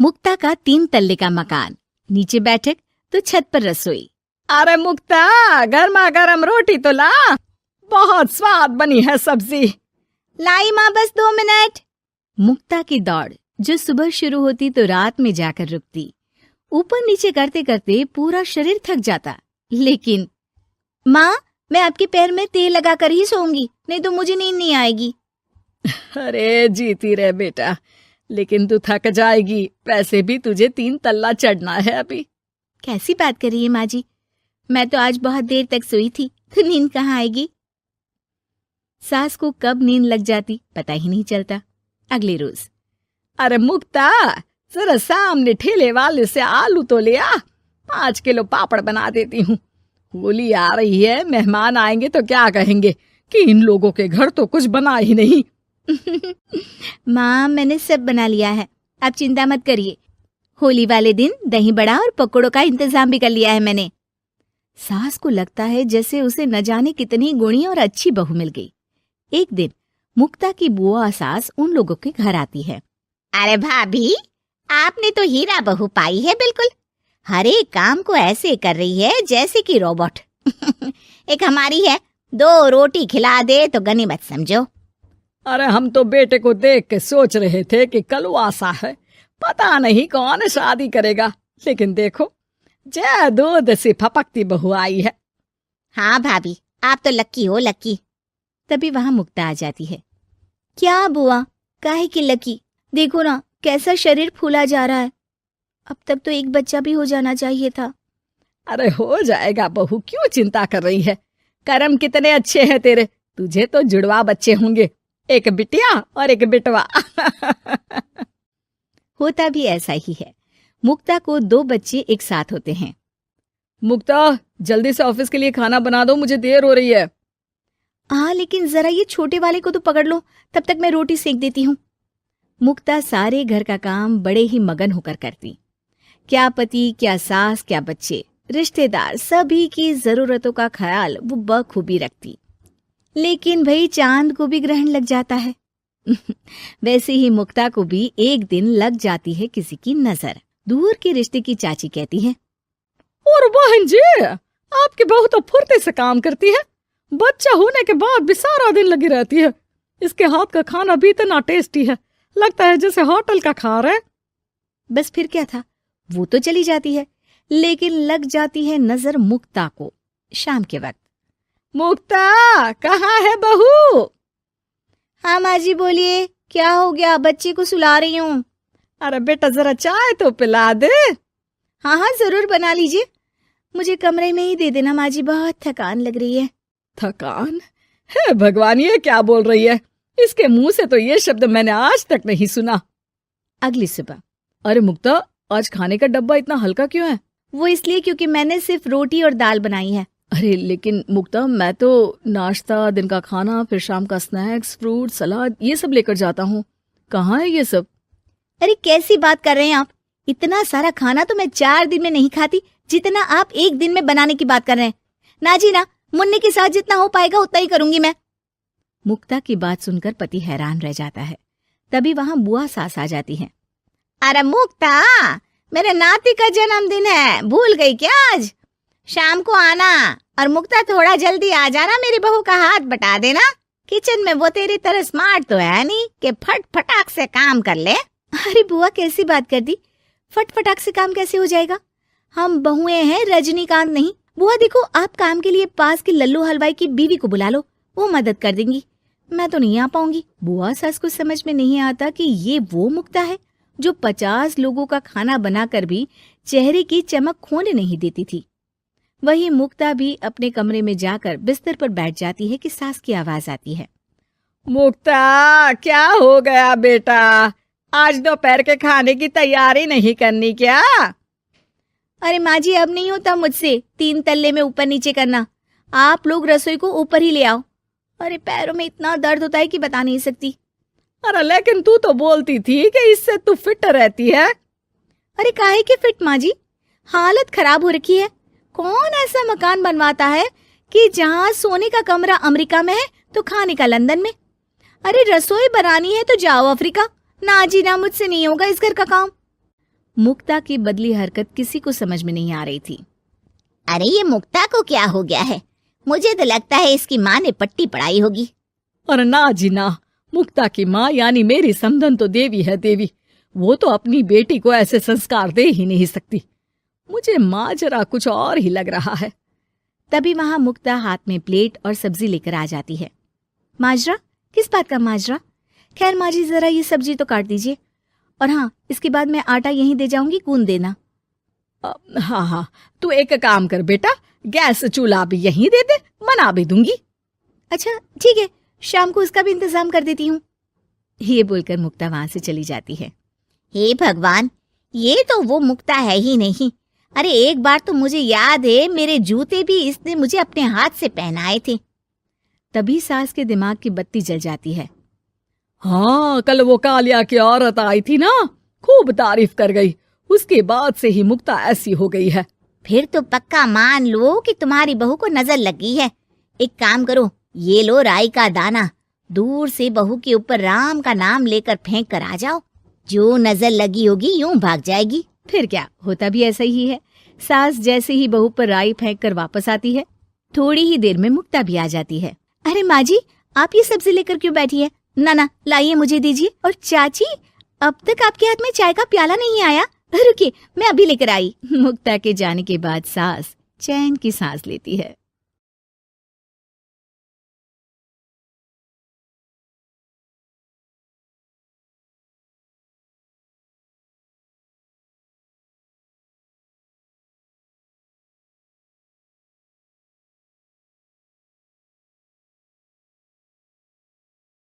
मुक्ता का 3 तल्ले का मकान, नीचे बैठक तो छत पर रसोई। अरे मुक्ता, गर्मा गर्म रोटी तो ला, बहुत स्वाद बनी है सब्जी। लाई माँ, बस 2 मिनट। मुक्ता की दौड़ जो सुबह शुरू होती तो रात में जाकर रुकती। ऊपर नीचे करते करते पूरा शरीर थक जाता, लेकिन माँ, मैं आपके पैर में तेल लगाकर ही सोऊंगी, नहीं तो मुझे नींद नहीं आएगी। अरे जीती रहे बेटा, लेकिन तू थक जाएगी, वैसे भी तुझे 3 तल्ला चढ़ना है अभी। कैसी बात कर रही है माँ जी, मैं तो आज बहुत देर तक सोई थी, तो नींद कहाँ आएगी। सास को कब नींद लग जाती पता ही नहीं चलता। अगले रोज, अरे मुक्ता, जरा सामने ठेले वाले से आलू तो ले आ, 5 किलो पापड़ बना देती हूँ। होली आ रही है, मेहमान आएंगे तो क्या कहेंगे कि इन लोगों के घर तो कुछ बना ही नहीं। माँ, मैंने सब बना लिया है, आप चिंता मत करिए। होली वाले दिन दही बड़ा और पकौड़ों का इंतजाम भी कर लिया है मैंने। सास को लगता है जैसे उसे न जाने कितनी गुणी और अच्छी बहू मिल गई। एक दिन मुक्ता की बुआ सास उन लोगों के घर आती है। अरे भाभी, आपने तो हीरा बहू पाई है बिल्कुल। हर एक काम को ऐसे कर रही है जैसे कि रोबोट। एक हमारी है, 2 रोटी खिला दे तो गनीमत समझो। अरे हम तो बेटे को देख के सोच रहे थे कि कलवासा है, पता नहीं कौन शादी करेगा, लेकिन देखो जय दूध से फपकती बहू आई है। हाँ भाभी, आप तो लक्की हो, लक्की। तभी वहां मुक्ता आ जाती है। क्या बुआ, काहे की लकी, देखो ना कैसा शरीर फूला जा रहा है। अब तक तो एक बच्चा भी हो जाना चाहिए था। अरे हो जाएगा बहू, क्यों चिंता कर रही है। कर्म कितने अच्छे हैं तेरे, तुझे तो जुड़वा बच्चे होंगे, एक बिटिया और एक बिटवा। होता भी ऐसा ही है। मुक्ता को 2 बच्चे एक साथ होते हैं। मुक्ता, जल्दी से ऑफिस के लिए खाना बना दो, मुझे देर हो रही है। हाँ, लेकिन जरा ये छोटे वाले को तो पकड़ लो, तब तक मैं रोटी सेक देती हूँ। मुक्ता सारे घर का काम बड़े ही मगन होकर करती। क्या पति, क्या सास, क्या बच्चे, रिश्तेदार, सभी की जरूरतों का ख्याल वो बखूबी रखती। लेकिन भाई चांद को भी ग्रहण लग जाता है। वैसे ही मुक्ता को भी एक दिन लग जाती है किसी की नजर। दूर के रिश्ते की चाची कहती है, और बहन जी, आपकी बहू तो फुर्ती से काम करती है, बच्चा होने के बाद भी सारा दिन लगी रहती है। इसके हाथ का खाना भी इतना टेस्टी है, लगता है जैसे होटल का खा रहे। बस फिर क्या था, वो तो चली जाती है, लेकिन लग जाती है नजर मुक्ता को। शाम के वक्त, मुक्ता, कहाँ है बहू? हाँ माँ जी, बोलिए, क्या हो गया? बच्चे को सुला रही हूँ। अरे बेटा, जरा चाय तो पिला दे। हाँ हाँ, जरूर बना लीजिए, मुझे कमरे में ही दे देना माँ जी, बहुत थकान लग रही है। थकान है? भगवान, ये क्या बोल रही है, इसके मुंह से तो ये शब्द मैंने आज तक नहीं सुना। अगली सुबह, अरे मुक्ता, आज खाने का डब्बा इतना हल्का क्यों है? वो इसलिए क्योंकि मैंने सिर्फ रोटी और दाल बनाई है। अरे लेकिन मुक्ता, मैं तो नाश्ता, दिन का खाना, फिर शाम का स्नैक्स, फ्रूट, सलाद, ये सब लेकर जाता हूँ। कहाँ है ये सब? अरे कैसी बात कर रहे हैं आप, इतना सारा खाना तो मैं 4 दिन में नहीं खाती, जितना आप 1 दिन में बनाने की बात कर रहे हैं। ना जी ना, मुन्ने के साथ जितना हो पाएगा उतना ही करूंगी मैं। मुक्ता की बात सुनकर पति हैरान रह जाता है। तभी वहां बुआ सास आ जाती है। अरे मुक्ता, मेरे नाती का जन्मदिन है, भूल गई क्या? आज शाम को आना, और मुक्ता थोड़ा जल्दी आ जाना, मेरी बहू का हाथ बटा देना। किचन में वो तेरी तरह स्मार्ट तो है नहीं कि फट फटाक से काम कर ले। अरे बुआ, कैसी बात कर दी, फट फटाक से काम कैसे हो जाएगा? हम बहुएं हैं, रजनीकांत नहीं। बुआ देखो, आप काम के लिए पास के लल्लू हलवाई की बीवी को बुला लो, वो मदद कर देंगी, मैं तो नहीं आ पाऊंगी। बुआ सास को समझ में नहीं आता कि ये वो मुक्ता है जो 50 लोगों का खाना बनाकर भी चेहरे की चमक खोने नहीं देती थी। वही मुक्ता भी अपने कमरे में जाकर बिस्तर पर बैठ जाती है कि सास की आवाज आती है। मुक्ता, क्या हो गया बेटा, आज दोपहर के खाने की तैयारी नहीं करनी क्या? अरे माँ जी, अब नहीं होता मुझसे 3 तल्ले में ऊपर नीचे करना, आप लोग रसोई को ऊपर ही ले आओ। अरे पैरों में इतना दर्द होता है कि बता नहीं सकती। अरे लेकिन तू तो बोलती थी कि इससे तू फिट रहती है। अरे काहे के फिट माँ जी, हालत खराब हो रखी है। कौन ऐसा मकान बनवाता है कि जहाँ सोने का कमरा अमेरिका में है तो खाने का लंदन में। अरे रसोई बनानी है तो जाओ अफ्रीका। ना जी ना, मुझसे नहीं होगा इस घर का काम। मुक्ता की बदली हरकत किसी को समझ में नहीं आ रही थी। अरे ये मुक्ता को क्या हो गया है? मुझे तो लगता है इसकी माँ ने पट्टी पढ़ाई होगी। और ना जी ना, मुक्ता की माँ यानी मेरी समधन तो देवी है देवी। वो तो अपनी बेटी को ऐसे संस्कार दे ही नहीं सकती। मुझे माजरा कुछ और ही लग रहा है। तभी वहां मुक्ता हाथ में प्लेट और सब्जी लेकर आ जाती है। माजरा? किस बात का माजरा? खैर माँ जी, जरा ये सब्जी तो काट दीजिए। और हाँ, इसके बाद मैं आटा यहीं दे जाऊंगी, गूंद देना। हाँ हाँ, तू एक काम कर बेटा, गैस चूल्हा भी यहीं दे दे, बना भी दूंगी। अच्छा ठीक है, शाम को उसका भी इंतजाम कर देती हूँ। ये बोलकर मुक्ता वहां से चली जाती है। हे भगवान, ये तो वो मुक्ता है ही नहीं। अरे एक बार तो मुझे याद है, मेरे जूते भी इसने मुझे अपने हाथ से पहनाए थे। तभी सास के दिमाग की बत्ती जल जाती है। हाँ, कल वो कालिया की औरत आई थी ना, खूब तारीफ कर गई। उसके बाद से ही मुक्ता ऐसी हो गई है। फिर तो पक्का मान लो कि तुम्हारी बहू को नजर लगी है। एक काम करो, ये लो राई का दाना, दूर से बहू के ऊपर राम का नाम लेकर फेंक कर आ जाओ। जो नजर लगी होगी यूं भाग जाएगी। फिर क्या, होता भी ऐसा ही है। सास जैसे ही बहू पर राई फेंक कर वापस आती है, थोड़ी ही देर में मुक्ता भी आ जाती है। अरे माँ जी, आप ये सब्जी लेकर क्यों बैठी है? ना ना, लाइए, मुझे दीजिए। और चाची, अब तक आपके हाथ में चाय का प्याला नहीं आया। रुकिए, मैं अभी लेकर आई। मुक्ता के जाने के बाद सास चैन की सांस लेती है।